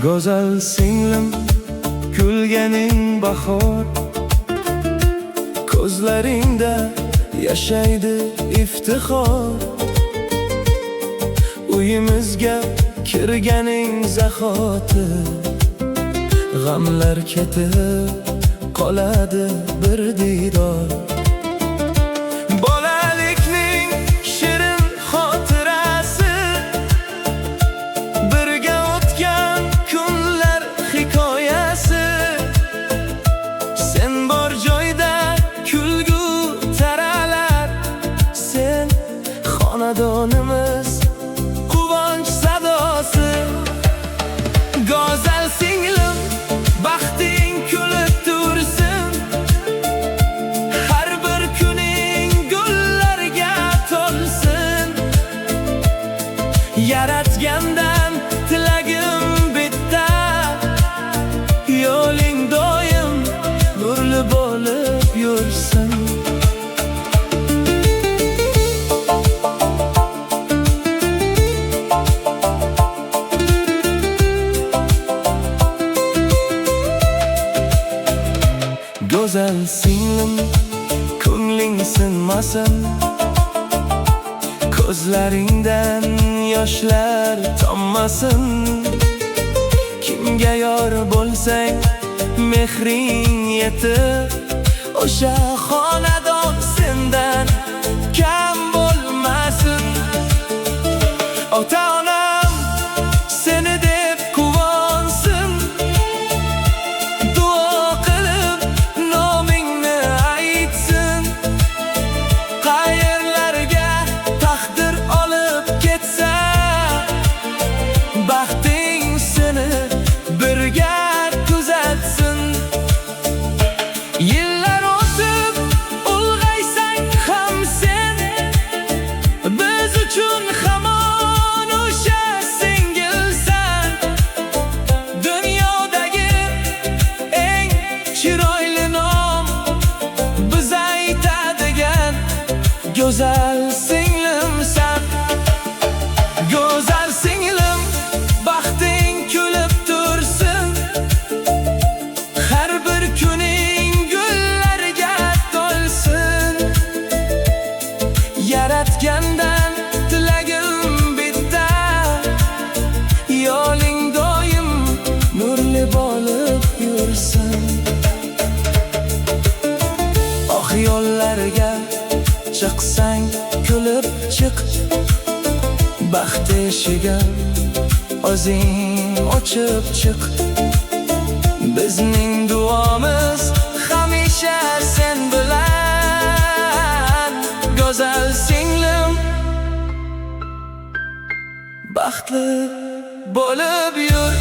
Go'zal singlim, kulganing bahor, ko'zlaringda yashaydi iftixor. Uyimizga kirganing zahoti, g'amlar ketib qoladi bir diydor. Bolalikning shirin xotirasi, birga o'tgan kunlar hikoyasi. Sen bor joyda kulgu taralar, sen xonadonimiz quvonch sadosi. Go'zal singlim, baxting kulib tursin, har bir kuning gullarga to'lsin. Yaratgandan tilagim bitta, yo'ling doim nurli bo'lib yursin. Go'zal singlim, ko'ngling sinmasin, ko'zlaringdan yoshlar tommasin. Kimga yor bo'lsang mehring yetib, o'sha xonadon sendan kam bo'lmasin. Ota-onam seni deb quvonsin, duo qilib nomingni aytsin. Qayerlarga taqdir olib ketsa, baxting seni birga kuzatsin. Yillar o'tib ulg'aysang ham sen, biz uchun hamon o'sha singilsan. Dunyodagi eng chiroyli nom biz aytadigan go'zal singlimsan. Go'zal singlim, baxting kulib tursin, har bir kuning gullarga to'lsin. Yaratgandan tilagim bitta, yo'ling doim nurli bo'lib yursin. Oh yo'llarga chiqsang kulib chiq, baxt eshiga o'zing ochib chiq. Bizning duomiz hamisha sen bilan. Go'zal singlim, baxtli bo'lib yur.